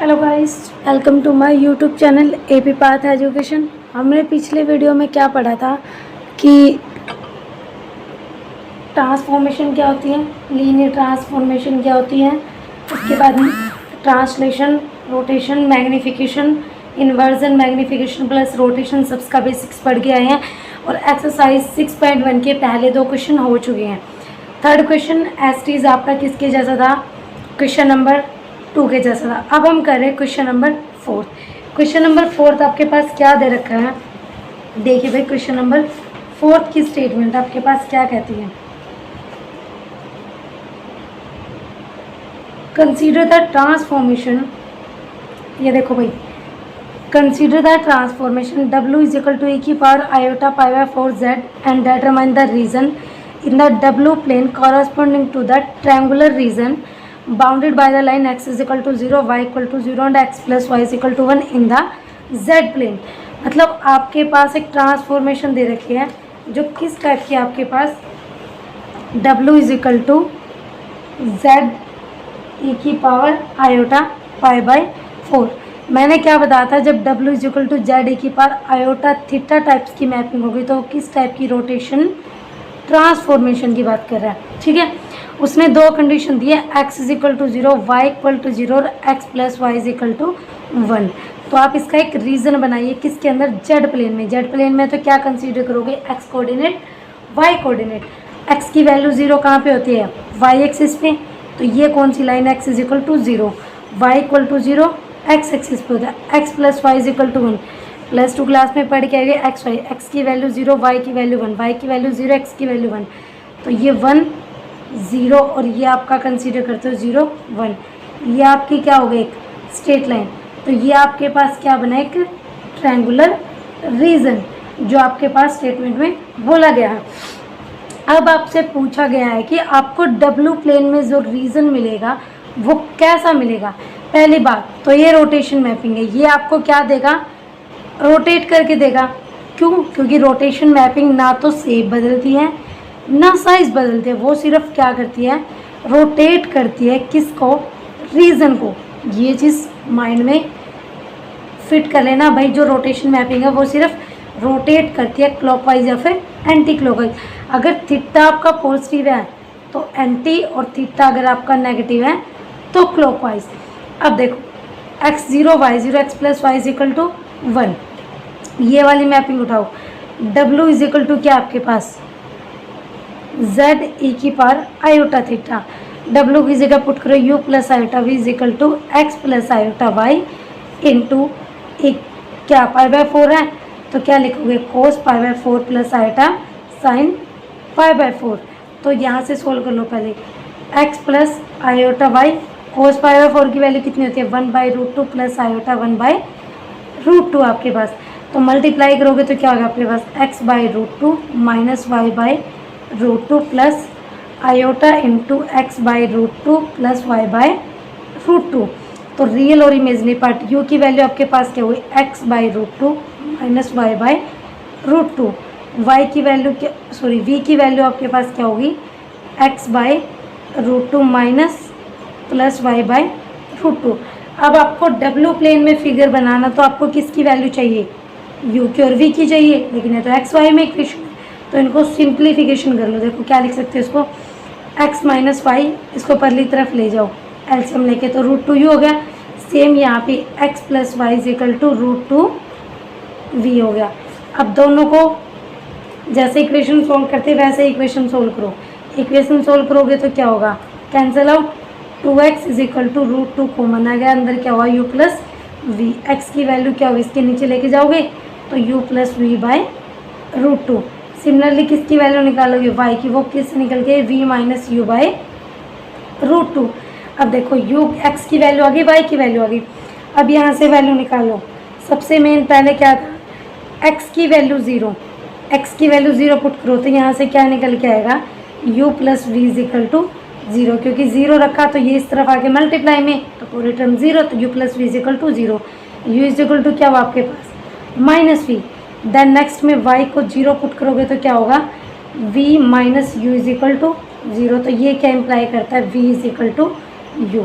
Hello guys, welcome to my YouTube channel AP path education. हमने पिछले video में क्या पढ़ा था कि ट्रांसफॉर्मेशन क्या होती है, लीनियर ट्रांसफॉर्मेशन क्या होती है, उसके बाद में translation, rotation, magnification, inversion, magnification plus rotation, सबका बेसिक्स पढ़ के आए हैं। और एक्सरसाइज 6.1 के पहले 2 क्वेश्चन हो चुके हैं। थर्ड क्वेश्चन एसटीज आपका किसके जैसा था? क्वेश्चन नंबर 2 के जैसा था। अब हम कर रहे हैं क्वेश्चन नंबर 4। क्वेश्चन नंबर 4 आपके पास क्या दे रखा है? देखिए भाई, क्वेश्चन नंबर 4 की स्टेटमेंट आपके पास क्या कहती है? कंसीडर द ट्रांसफॉर्मेशन, ये देखो भाई, consider the transformation W is equal to e की power iota pi by 4z and determine the region in the W plane corresponding to the triangular region bounded by the line x is equal to 0, y equal to 0 and x plus y is equal to 1 in the z plane। मतलब आपके पास एक transformation दे रखी है जो किस type की? आपके पास W is equal to z e की पावर आयोटा पाई बाय 4। मैंने क्या बताया था? जब W is equal to z e की पावर आयोटा थीटा टाइप्स की मैपिंग होगी तो किस टाइप की रोटेशन ट्रांसफॉर्मेशन की बात कर रहा है। ठीक है, उसने 2 कंडीशन दी है, x is equal to 0, y equal to 0 और x plus y is equal to 1। तो आप इसका एक रीजन बनाइए किसके अंदर? जेड प्लेन में। जेड प्लेन में तो क्या कंसीडर करोगे? x coordinate, y coordinate. x की वैल्यू 0 कहाँ पे होती है? y एक्सिस पे। तो ये कौन सी line? x is equal to 0, y equal to 0, x axis पे होता है। x plus y is equal to 1। +2 class में पढ़ के आएंगे एक्स वाई, एक्स की वैल्यू 0, वाई की वैल्यू 1, वाई की वैल्यू 0, एक्स की वैल्यू 1। तो ये 1 0 और ये आपका कंसीडर करते हो 0 1। ये आपकी क्या हो गई? एक स्ट्रेट लाइन। तो ये आपके पास क्या बना? एक ट्रायंगुलर रीजन जो आपके पास स्टेटमेंट में बोला गया है। अब आपसे पूछा गया है कि आपको डब्ल्यू प्लेन में जो रीजन मिलेगा वो कैसा मिलेगा? पहली बात तो ये रोटेशन मैपिंग है, ये आपको क्या देगा? रोटेट करके देगा। क्यों? क्योंकि रोटेशन मैपिंग ना तो शेप बदलती है ना साइज बदलती है, वो सिर्फ क्या करती है? रोटेट करती है। किसको? रीजन को। ये चीज़ माइंड में फिट कर लेना भाई। जो रोटेशन मैपिंग है वो सिर्फ रोटेट करती है क्लॉकवाइज या फिर एंटी क्लॉकवाइज। अगर थीटा आपका पॉजिटिव है तो एंटी, और थीटा अगर आपका नेगेटिव है तो क्लॉकवाइज। अब देखो x0 y0 x plus y is equal to 1, ये वाली मैपिंग उठाओ। W इज इक्वल टू क्या आपके पास? Z e की पावर आयोटा थीटा। W की जगह पुट करो u plus iota v is equal to x plus iota y into एक क्या पाई बाय 4 है तो क्या लिखोगे? Cos pi by 4 plus iota sine pi by 4। तो यहाँ से सोल्व कर लो पहले। x plus iota y, cos pi by 4 की वैल्यू कितनी होती है? 1/√2 प्लस आयोटा 1/√2 आपके पास। तो मल्टीप्लाई करोगे तो क्या होगा आपके पास? x/√2 minus y/√2 plus iota into x/√2 plus y/√2। तो रियल और इमेजनरी पार्ट u की वैल्यू आपके पास क्या हुई? x/√2 minus y/√2। y की वैल्यू क्या, सॉरी v की वैल्यू आपके पास क्या होगी? x/√2 minus plus y/√2। अब आपको W प्लेन में फिगर बनाना तो आपको किसकी वैल्यू चाहिए? U की और V की चाहिए, लेकिन ये तो एक्स वाई में इक्वेशन है तो इनको सिंप्लीफिकेशन कर लो। देखो क्या लिख सकते हो इसको? x माइनस वाई, इसको परली तरफ ले जाओ एलसीएम लेके, तो √2u हो गया। सेम यहाँ पे x plus y is equal to √2v हो गया। अब दोनों को जैसे इक्वेशन सोल्व करते वैसे इक्वेशन सोल्व करो। इक्वेशन सोल्व करोगे तो क्या होगा? Cancel out. 2x is equal to √2 common आ गया, अंदर क्या हुआ? u plus v. एक्स की वैल्यू क्या होगी? इसके नीचे लेके जाओगे तो u plus v by √2। Similarly किसकी वैल्यू निकालोगे? y की, वो किससे निकल के? v minus u by √2। अब देखो u x की वैल्यू आ गई, y की वैल्यू आ गई। अब यहाँ से वैल्यू निकालो। सबसे मेन पहले क्या था? x की वैल्यू 0, x की वैल्यू 0 पुट करो तो यहाँ से क्या निकल के आएगा? u plus v is equal to 0, क्योंकि 0 रखा तो ये इस तरफ आके मल्टीप्लाई में, तो पूरी टर्म 0, तो u plus v is equal to 0। u is equal to क्या हुआ आपके पास? Minus v. देन नेक्स्ट में y को 0 पुट करोगे तो क्या होगा? v minus u is equal to 0। तो ये क्या इम्प्लाई करता है? v is equal to u.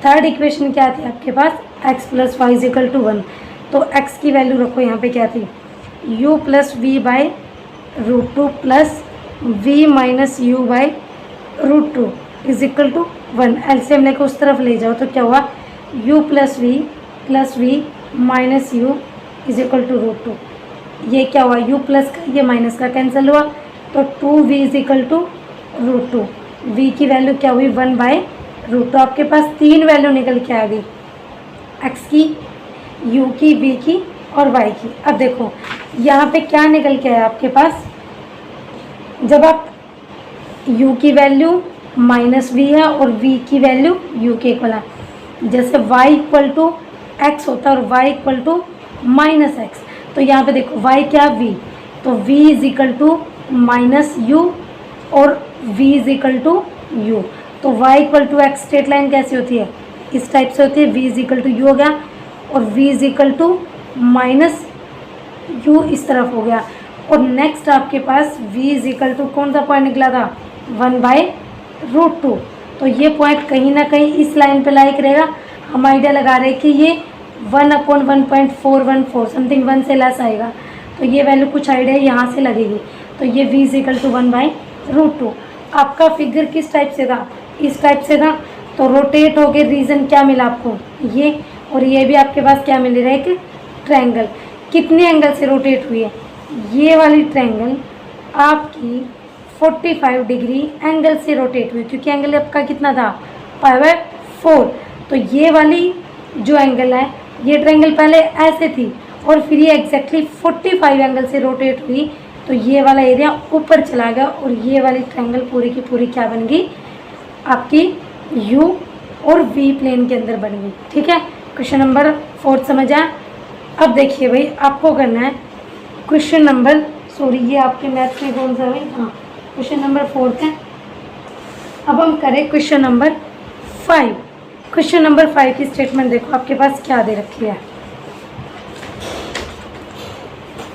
Third equation क्या थी आपके पास? X plus y is equal to 1। तो एक्स की वैल्यू रखो यहाँ पे क्या थी, u plus v by root two plus v minus u by root two is equal to 1। LCM लेकर उस तरफ ले जाओ तो क्या हुआ, u plus v minus u is equal to root two. ये क्या हुआ, u प्लस का ये माइनस का कैंसिल हुआ तो 2v is equal to root two. v की वैल्यू क्या हुई 1 बाय रूट टू। आपके पास 3 वैल्यू निकल के आ गई, x की, u की, v की और y की। अब देखो यहाँ पे क्या निकल के आया आपके पास, जब आप u की वैल्यू माइनस वी है और v की वैल्यू u के इक्वल है, जैसे y इक्वल टू एक्स होता है और y equal to minus x, तो यहाँ पे देखो y क्या v, तो v is equal to minus u और v is equal to u. तो y equal to x straight line कैसी होती है, इस टाइप से होती है, v is equal to u हो गया और v is equal to minus u इस तरफ हो गया। और नेक्स्ट आपके पास v इज इक्वल टू कौन सा पॉइंट निकला था, 1 बाय रूट टू। तो ये पॉइंट कहीं ना कहीं इस लाइन पे लाइक रहेगा। हम आइडिया लगा रहे हैं कि ये 1/1.414 समथिंग 1 से लेस आएगा, तो ये वैल्यू कुछ आइडिया यहाँ से लगेगी। तो ये v is equal to 1 by root two. आपका फिगर किस टाइप से था, इस टाइप से था, तो रोटेट हो गए, रीज़न क्या मिला आपको ये, और ये भी आपके पास क्या मिल रहा है, एक ट्रायंगल। कितने एंगल से रोटेट हुई है, ये वाली ट्रायंगल आपकी 45 डिग्री एंगल से रोटेट हुई, क्योंकि एंगल आपका कितना था, π/4। तो ये वाली जो एंगल है, ये ट्रायंगल पहले ऐसे थी और फिर ये एग्जैक्टली 45 एंगल से रोटेट हुई, तो ये वाला एरिया ऊपर चला गया और ये वाली ट्रायंगल पूरी की पूरी क्या बन गई, आपकी u और v प्लेन के अंदर बन गई। ठीक है, क्वेश्चन नंबर 4 समझ आया। अब देखिए भाई, आपको करना है क्वेश्चन नंबर, सॉरी ये आपके मैथ्स में कौन सा भाई, हाँ क्वेश्चन नंबर 4 है। अब हम करें क्वेश्चन नंबर 5। क्वेश्चन नंबर 5 की स्टेटमेंट देखो आपके पास क्या दे रखी है।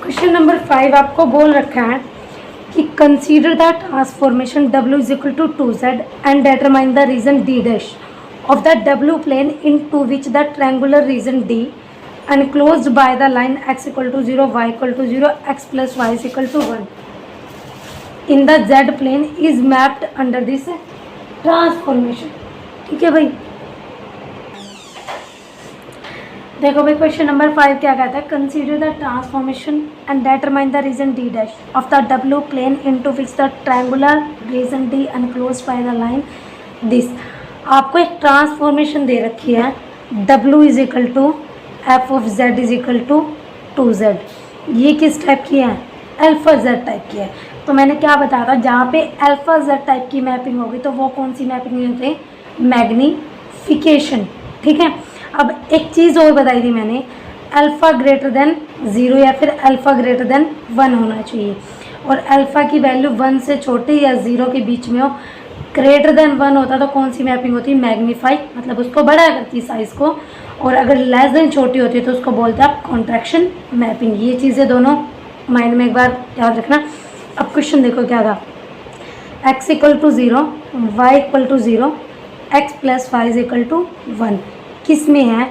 क्वेश्चन नंबर 5 आपको बोल रखा है कि consider the transformation w is equal to 2z and determine the region d dash of the w plane into which the triangular region d enclosed by the line x equal to 0, y equal to 0, x plus y is equal to 1 in the z plane is mapped under this transformation। ठीक है भाई, देखो भाई question number 5 क्या कहता है, consider the transformation and determine the region d dash of the w plane into which the triangular region d enclosed by the line this. आपको एक ट्रांसफॉर्मेशन दे रखी है, w is equal to f of z is equal to 2z। ये किस type की है, alpha z type की है। तो मैंने क्या बताया था, जहाँ पे अल्फा z टाइप की मैपिंग होगी तो वो कौन सी मैपिंग होती है, मैग्नीफिकेशन। ठीक है, अब एक चीज़ और बताई थी मैंने, अल्फ़ा ग्रेटर देन 0 या फिर अल्फ़ा ग्रेटर देन 1 होना चाहिए, और अल्फ़ा की वैल्यू 1 से छोटी या 0 के बीच में हो। ग्रेटर देन 1 होता तो कौन सी मैपिंग होती, मैग्नीफाई, मतलब उसको बड़ा करती साइज़ को, और अगर लेस देन छोटी होती है तो उसको बोलते हैं आप कॉन्ट्रैक्शन मैपिंग। ये चीज़ें दोनों माइंड में एक बार याद रखना। अब क्वेश्चन देखो क्या था, x equal to 0, y equal to 0, x plus y is equal to 1 किस में है,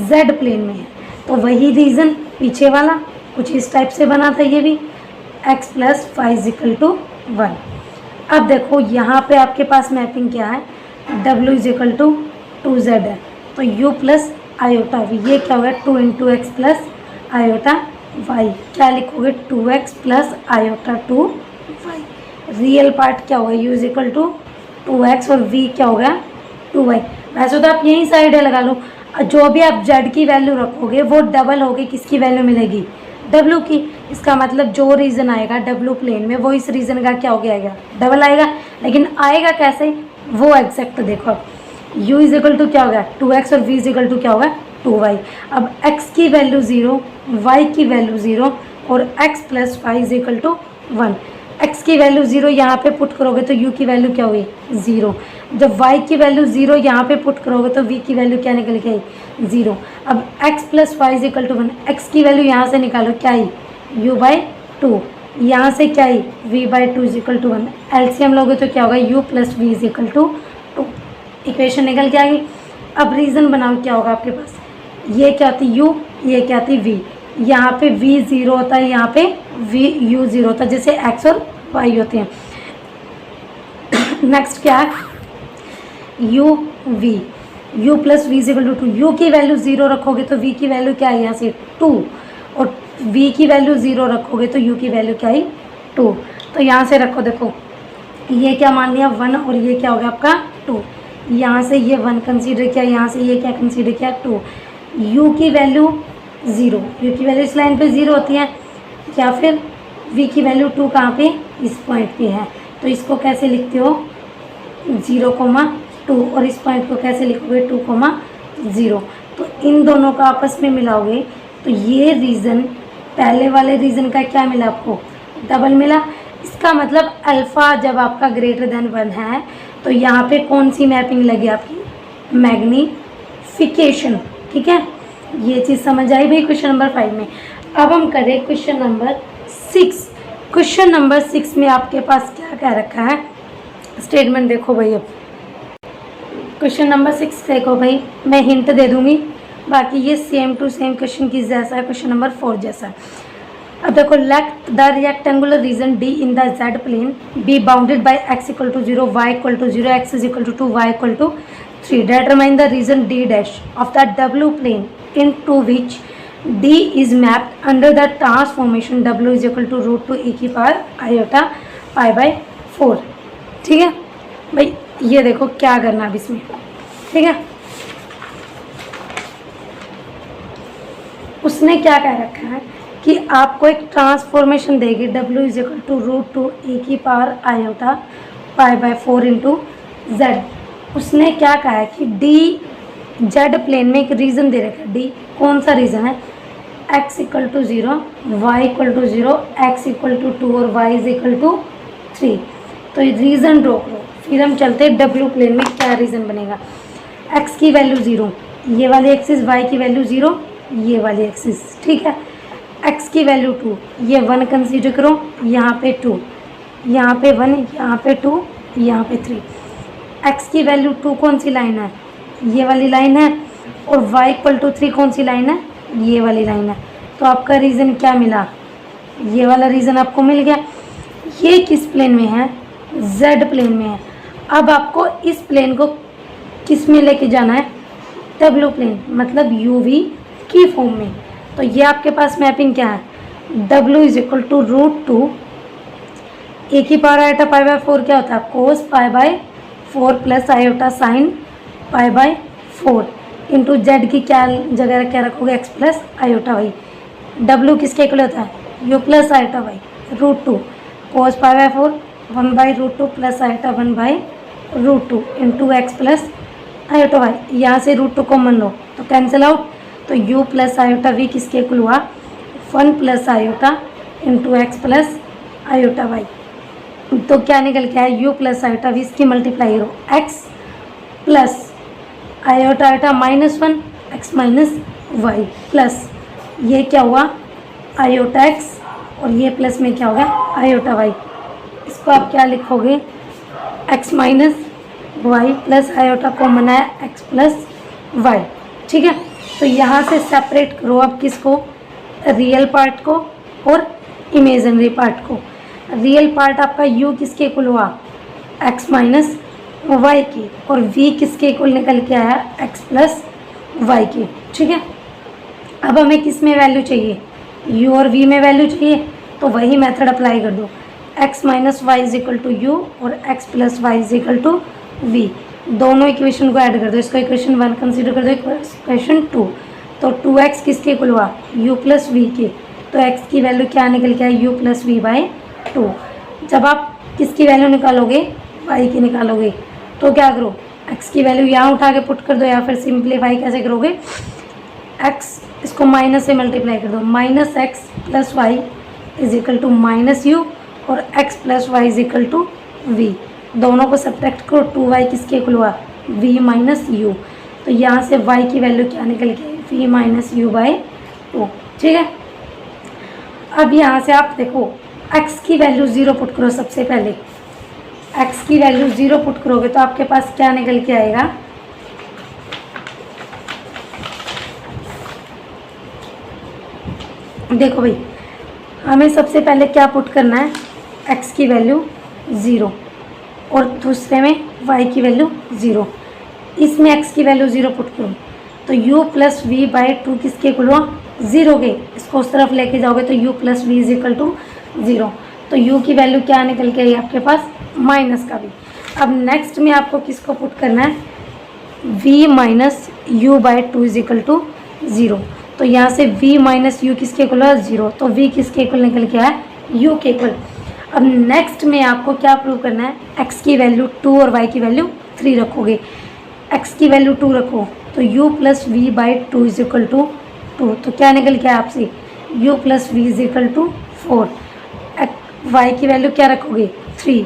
z प्लेन में है। तो वही रीज़न पीछे वाला कुछ इस टाइप से बना था, ये भी x plus y is equal to 1। अब देखो यहाँ पे आपके पास मैपिंग क्या है, w is equal to 2z है, तो u प्लस आयोटा v, ये क्या होगा 2 into x plus iota y, क्या लिखोगे 2x plus iota 2y। Real part क्या होगा, u is equal to 2x और v क्या होगा 2y। वैसे तो आप यहीं साइड लगा लो, जो भी आप z की वैल्यू रखोगे वो डबल होगी, किसकी वैल्यू मिलेगी, w की। इसका मतलब जो रीज़न आएगा w प्लेन में वो इस रीज़न का क्या हो गया, डबल आएगा। लेकिन आएगा कैसे, वो एग्जैक्ट देखो, अब u इज इक्वल टू क्या होगा 2x और v इज इक्वल टू क्या होगा 2y। अब x की वैल्यू 0, y की वैल्यू 0 और x plus y is equal to 1। x की वैल्यू 0 यहाँ पे पुट करोगे तो u की वैल्यू क्या हुई 0। जब y की वैल्यू 0 यहाँ पे पुट करोगे तो v की वैल्यू क्या निकल के आई 0। अब x plus y is equal to 1, x की वैल्यू यहाँ से निकालो क्या आई u/2, यहाँ से क्या आई v/2 is equal to 1। LCM लोगे तो क्या होगा u plus v is equal to 2। Equation निकल के आ गई। अब रीज़न बनाओ क्या होगा आपके पास, ये क्या होती है u, ये क्या होती है v। यहाँ पे v 0 होता है, यहाँ पे u 0 होता है, जैसे x और y होते हैं। नेक्स्ट क्या है, u v, u plus v equal to 2। U की वैल्यू 0 रखोगे तो v की वैल्यू क्या है यहाँ से 2, और v की वैल्यू 0 रखोगे तो u की वैल्यू क्या है 2। तो यहाँ से रखो, देखो ये क्या मान लिया 1 और ये क्या हो गया आपका 2। यहाँ से ये 1 कंसीडर किया, यहाँ से ये क्या कंसीडर किया 2। u की वैल्यू 0, u की वैल्यू इस लाइन पे 0 होती है, या फिर v की वैल्यू 2 कहाँ पे, इस पॉइंट पे है। तो इसको कैसे लिखते हो 0,2, और इस पॉइंट को कैसे लिखोगे 2,0। तो इन दोनों का आपस में मिलाओगे तो ये रीज़न पहले वाले रीज़न का क्या मिला आपको, डबल मिला। इसका मतलब अल्फ़ा जब आपका ग्रेटर देन 1 है तो यहाँ पे कौन सी मैपिंग लगी आपकी, मैग्नीफिकेशन। ठीक है, ये चीज़ समझ आई भाई क्वेश्चन नंबर 5 में। अब हम करें क्वेश्चन नंबर 6। क्वेश्चन नंबर 6 में आपके पास क्या क्या रखा है, स्टेटमेंट देखो भाई। अब क्वेश्चन नंबर 6 देखो भाई, मैं हिंट दे दूंगी, बाकी ये सेम टू सेम क्वेश्चन किस जैसा है, क्वेश्चन नंबर 4 जैसा। अब देखो, let the rectangular region D in the z plane be bounded by x equal to 0, y equal to 0, x is equal to 2, y equal to 3। Determine the region D dash of the w plane into which d is mapped under the transformation w is equal to root 2 e की power iota pi by 4। ठीक है भाई, ये देखो क्या करना अब इसमें। ठीक है, उसने क्या कह रखा है कि आपको एक ट्रांसफॉर्मेशन देगी w is equal to root 2 e की power iota pi by 4 into z। उसने क्या कहा है कि d z प्लेन में एक रीजन दे रखा है, d कौन सा रीजन है, x equal to 0, y equal to 0, x equal to 2 और y इज इक्वल टू 3। तो ये रीज़न ड्रॉ करो, फिर हम चलते हैं w प्लेन में क्या रीज़न बनेगा। x की वैल्यू 0, ये वाली एक्सिस, y की वैल्यू 0, ये वाली एक्सिस। ठीक है, x की वैल्यू 2, ये 1 कंसीडर करो, यहाँ पे 2, यहाँ पे 1, यहाँ पे 2, यहाँ पे 3। x की वैल्यू 2 कौन सी लाइन है, ये वाली लाइन है, और y इक्वल टू 3 कौन सी लाइन है, ये वाली लाइन है। तो आपका रीज़न क्या मिला, ये वाला रीज़न आपको मिल गया। ये किस प्लेन में है, z प्लेन में है। अब आपको इस प्लेन को किस में लेके जाना है, w प्लेन, मतलब uv की फॉर्म में। तो ये आपके पास मैपिंग क्या है, w is equal to root 2 e की पावर आयोटा पाई बाय 4 क्या होता है, cos pi by 4 plus iota sine pi by 4 into z की क्या जगह क्या रखोगे, x plus iota y. w किसके इक्वल होता है, u plus iota y, root 2 cos pi by 4 1 by root 2 plus iota 1 by root 2 into x plus iota y. यहाँ से रूट 2 कॉमन लो तो कैंसिल आउट, तो u प्लस आयोटा v किसके equal हुआ, 1 plus iota into x plus iota y. तो क्या निकल के आया, u प्लस आयोटा v, इसकी मल्टीप्लाई करो, x plus iota iota -1 x minus y plus ये क्या हुआ आयोटा x, और ये प्लस में क्या होगा आयोटा वाई। इसको आप क्या लिखोगे, x minus y plus iota common है x प्लस वाई। ठीक है, तो यहाँ से सेपरेट करो अब किसको, रियल पार्ट को और इमेजिनरी पार्ट को। रियल पार्ट आपका u किसके इक्वल हुआ, x माइनस वाई की, और v किसके इक्वल निकल के आया, x प्लस वाई की। ठीक है, अब हमें किस में वैल्यू चाहिए, u और v में वैल्यू चाहिए, तो वही मेथड अप्लाई कर दो, x minus y is equal to u और x plus y is equal to v। दोनों इक्वेशन को ऐड कर दो, इसको इक्वेशन 1 कंसीडर कर दो, इक्वेशन 2। तो 2x किसके इक्वल हुआ, u प्लस v के, तो x की वैल्यू क्या निकल के आया, u प्लस वी बाई 2। जब आप किसकी वैल्यू निकालोगे, y की निकालोगे, तो क्या करो, x की वैल्यू यहाँ उठा के पुट कर दो, या फिर सिंप्लीफाई कैसे करोगे, x इसको माइनस से मल्टीप्लाई कर दो, minus x plus y is equal to minus u और x plus y is equal to v. दोनों को सब्ट्रैक्ट करो, 2y किसके इक्वल हुआ, v माइनस यू। तो यहाँ से y की वैल्यू क्या निकल के, v माइनस यू बाई 2। ठीक है, अब यहाँ से आप देखो x की वैल्यू 0 पुट करो, सबसे पहले x की वैल्यू 0 पुट करोगे तो आपके पास क्या निकल के आएगा, देखो भाई, हमें सबसे पहले क्या पुट करना है, x की वैल्यू 0 और दूसरे में y की वैल्यू 0। इसमें x की वैल्यू 0 पुट करो तो u प्लस वी बाई 2 किसके इक्वल हुआ, 0 के। इसको उस तरफ लेके जाओगे तो u plus v is equal to 0। तो u की वैल्यू क्या निकल के आई आपके पास, माइनस का v। अब नेक्स्ट में आपको किसको पुट करना है, v minus u by 2 is equal to 0। तो यहाँ से v माइनस यू किसके इक्वल है, 0। तो v किसके इक्वल निकल के आया, u के इक्वल। अब नेक्स्ट में आपको क्या प्रूव करना है, x की वैल्यू 2 और y की वैल्यू 3 रखोगे। x की वैल्यू 2 रखो तो u plus v by 2 is equal to 2। तो क्या निकल के आया आपसे, u plus v is equal to 4। y की वैल्यू क्या रखोगे, 3।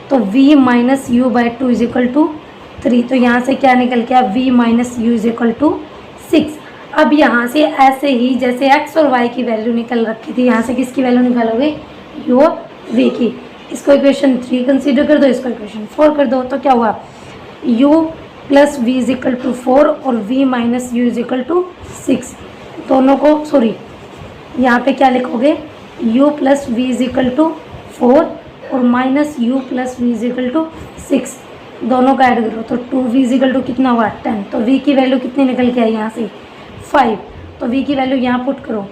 तो v minus u by 2 is equal to 3। तो यहाँ से क्या निकल के आया, v minus u is equal to 6। अब यहाँ से ऐसे ही जैसे x और y की वैल्यू निकल रखी थी, यहाँ से किसकी वैल्यू निकालोगे, u और v की। इसको इक्वेशन 3 कंसीडर कर दो, इसको इक्वेशन 4 कर दो। तो क्या हुआ, u plus v is equal to 4 और v minus u is equal to 6। दोनों को सॉरी यहाँ पे क्या लिखोगे, u plus v is equal to 4 और minus u plus v is equal to 6। दोनों का ऐड करो तो 2v इज इक्वल टू कितना हुआ, 10। तो v की वैल्यू कितनी निकल के आई यहाँ से, 5। तो v की वैल्यू यहाँ पुट करो,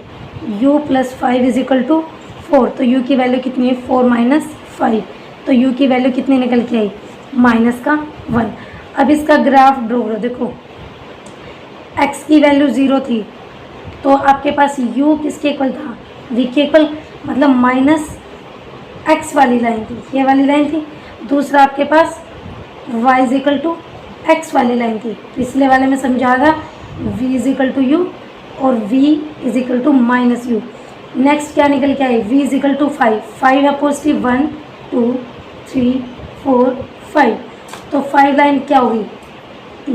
u plus 5 is equal to 4। तो u की वैल्यू कितनी है, 4 माइनस 5। तो u की वैल्यू कितनी निकल के आई, माइनस का 1। अब इसका ग्राफ ड्रॉ करो। देखो x की वैल्यू 0 थी तो आपके पास u किसके इक्वल था, v के इक्वल, मतलब माइनस x वाली लाइन थी, ये वाली लाइन थी। दूसरा आपके पास y is equal to x वाली लाइन थी। पिछले वाले में समझा था v is equal to u और v is equal to minus u. Next क्या निकल के आए, v इज इक्वल टू 5। 5 है पॉजिटिव, 1 2 3 4 5। तो 5 लाइन क्या होगी,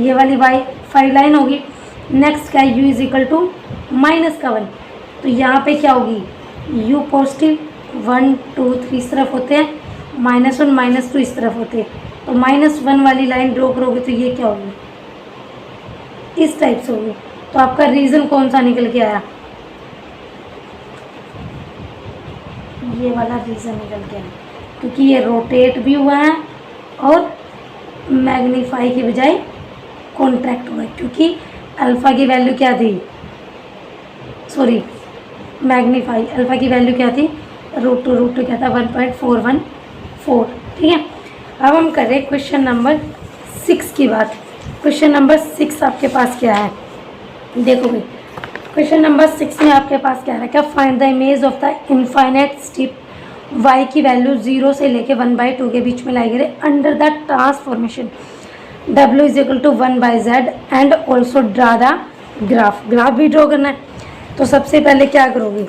ये वाली y 5 लाइन होगी। नेक्स्ट क्या है, u is equal to minus का 1। तो यहाँ पे क्या होगी, u पॉजिटिव 1 2 3 इस तरफ होते हैं, -1 -2 इस तरफ होते हैं। तो -1 वाली लाइन ड्रॉ करोगे तो ये क्या होगी, इस टाइप से होगी। तो आपका रीज़न कौन सा निकल के आया, ये वाला रीज़न निकल के आया, क्योंकि ये रोटेट भी हुआ है और मैग्नीफाई की बजाय कॉन्ट्रैक्ट हुआ है। क्योंकि अल्फ़ा की वैल्यू क्या थी, सॉरी मैग्नीफाई, अल्फ़ा की वैल्यू क्या थी, √2 क्या था, 1.414। ठीक है। अब हम कर रहे हैं क्वेश्चन नंबर 6 की बात। क्वेश्चन नंबर 6 आपके पास क्या है, देखो भाई क्वेश्चन नंबर 6 में आपके पास क्या है, क्या find the image of the infinite strip y की वैल्यू 0 से लेके 1/2 के बीच में लाई गई under the transformation w is equal to 1/z and also draw the graph. Graph भी ड्रॉ करना है। तो सबसे पहले क्या करोगे,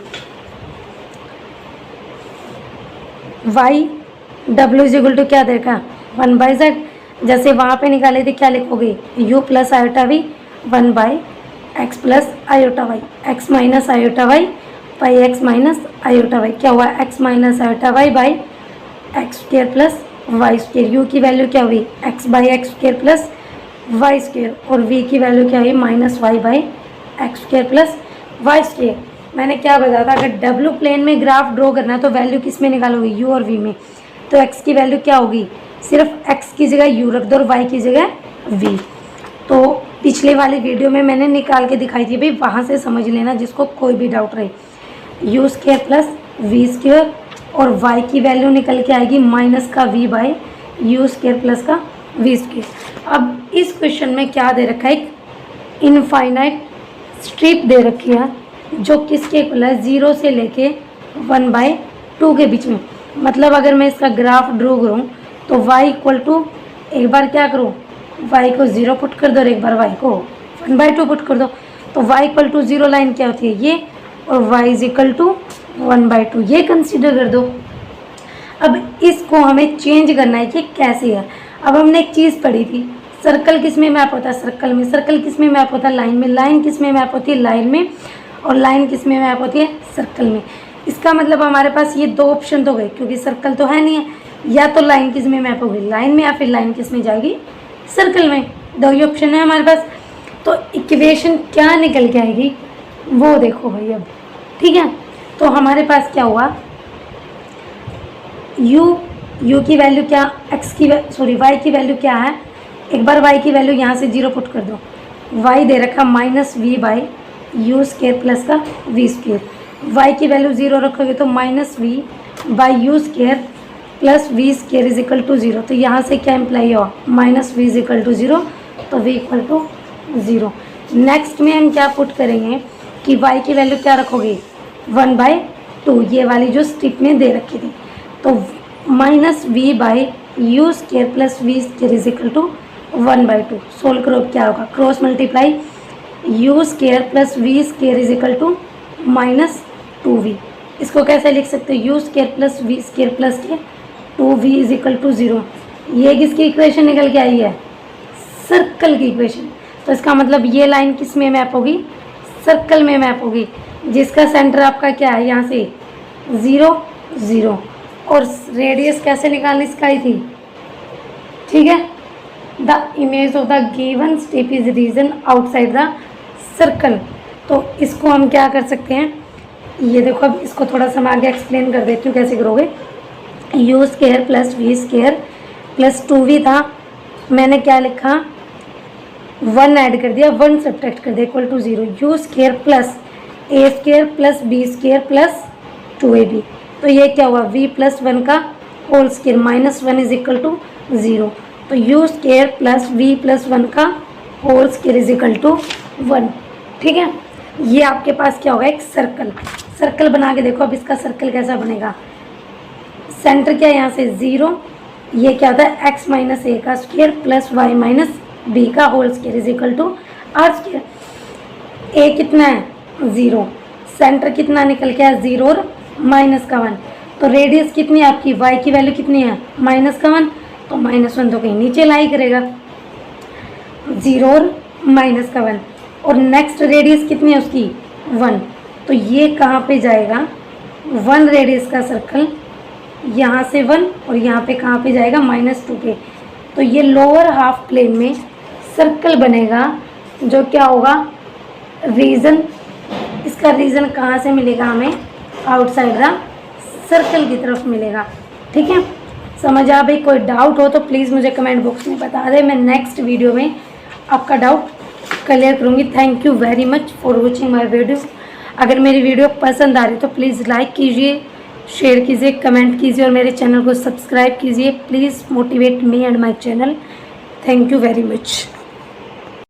y w is equal to क्या देखा, 1/z। जैसे वहाँ पे निकाले थे क्या लिखोगे, u plus iota V 1/x plus iota Y, x minus iota Y by X minus iota Y. क्या हुआ, x minus iota Y by X square plus Y square. U की वैल्यू क्या हुई, x by X square plus Y square और v की value क्या हुई, -y by X square plus Y square. मैंने क्या बताया था, अगर w प्लेन में ग्राफ ड्रॉ करना है तो वैल्यू किस में निकालोगे, u और v में। तो x की वैल्यू क्या होगी, सिर्फ x की जगह u रख दो और y की जगह v। तो पिछले वाली वीडियो में मैंने निकाल के दिखाई थी भाई, वहाँ से समझ लेना जिसको कोई भी डाउट रहे। u square plus v square और y की वैल्यू निकल के आएगी माइनस का v by u square plus का v स्क्र। अब इस क्वेश्चन में क्या दे रखा है, एक इनफाइनाइट स्ट्रिप दे रखी है जो किसके इक्वल है, 0 से लेके 1/2 के बीच में। मतलब अगर मैं इसका ग्राफ ड्रॉ करूँ तो y इक्वल टू, एक बार क्या करूँ, y को 0 पुट कर दो और एक बार y को 1/2 पुट कर दो। तो y इक्वल टू 0 लाइन क्या होती है, ये, और y इज इक्वल टू 1/2 ये कंसीडर कर दो। अब इसको हमें चेंज करना है कि कैसे है। अब हमने एक चीज़ पढ़ी थी, सर्कल किस में मैप होता है, सर्कल में। सर्कल किस में मैप होता है, लाइन में। लाइन किस में मैप होती है, लाइन में। और लाइन किस में मैप होती है, सर्कल में। इसका मतलब हमारे पास ये दो ऑप्शन तो गए, क्योंकि सर्कल तो है नहीं है। या तो लाइन किस में मैप होगी, लाइन में, या फिर लाइन किस में जाएगी, सर्कल में। दो ही ऑप्शन है हमारे पास। तो इक्वेशन क्या निकल के आएगी वो देखो भाई अब, ठीक है। तो हमारे पास क्या हुआ, u की वैल्यू क्या, y की वैल्यू क्या है, एक बार y की वैल्यू यहाँ से 0 पुट कर दो, y दे रखा -v/u² प्लस का v², y की वैल्यू 0 रखोगे तो -v/u² plus v² is equal to 0। तो यहाँ से क्या इम्प्लाई हुआ, -v इज इक्वल टू 0, तो v इक्वल टू 0। नेक्स्ट में हम क्या पुट करेंगे कि y की वैल्यू क्या रखोगे, 1/2, ये वाली जो स्टिप में दे रखी थी, तो -v/u² plus v² is equal to 1/2। Solve करो क्या होगा, cross multiply u² plus v² is equal to -2v। इसको कैसे लिख सकते हो, u² प्लस v² प्लस के 2v इज इक्वल टू 0। ये किसकी इक्वेशन निकल के आई है, सर्कल की इक्वेशन। तो इसका मतलब ये लाइन किस में मैप होगी, सर्कल में मैप होगी, जिसका सेंटर आपका क्या है, यहाँ से 0 0, और रेडियस कैसे निकालनी सिखाई थी, ठीक है। The image of the given step is region outside the circle. तो इसको हम क्या कर सकते हैं, ये देखो, अब इसको थोड़ा सा मैं आगे एक्सप्लेन कर देती हूँ कैसे करोगे। u² plus v² plus 2v था, मैंने क्या लिखा, 1 ऐड कर दिया, 1 सब्ट्रैक्ट कर दिया, equal to 0, u² plus a² plus b² plus 2ab। तो ये क्या हुआ, v प्लस 1 का होल स्क्वायर, -1 इज इक्वल टू 0। तो u² प्लस v प्लस 1 का whole square is equal to 1, ठीक है। ये आपके पास क्या होगा, एक सर्कल बना के देखो। अब इसका सर्कल कैसा बनेगा, सेंटर क्या है, यहाँ से 0, ये क्या होता है, x माइनस a का square plus y minus b का whole square is equal to r²। a कितना है, 0, सेंटर कितना निकल के आया, 0 और -1। तो रेडियस कितनी है आपकी, y की वैल्यू कितनी है, -1, तो -1 तो कहीं नीचे लाई करेगा, 0 और -1। और नेक्स्ट रेडियस कितनी है उसकी, 1, तो ये कहाँ पे जाएगा, 1 रेडियस का सर्कल, यहाँ से 1, और यहाँ पे कहाँ पे जाएगा, -2 पे। तो ये लोअर हाफ प्लेन में सर्कल बनेगा, जो क्या होगा, रीजन, इसका रीजन कहाँ से मिलेगा हमें, आउटसाइड द सर्कल की तरफ मिलेगा, ठीक है। समझ आ भाई, कोई डाउट हो तो प्लीज़ मुझे कमेंट बॉक्स में बता दें, मैं नेक्स्ट वीडियो में आपका डाउट क्लियर करूँगी। Thank you very much for watching my video. अगर मेरी वीडियो पसंद आ रही तो प्लीज़ लाइक कीजिए, शेयर कीजिए, कमेंट कीजिए और मेरे चैनल को सब्सक्राइब कीजिए। Please motivate me and my channel. Thank you very much.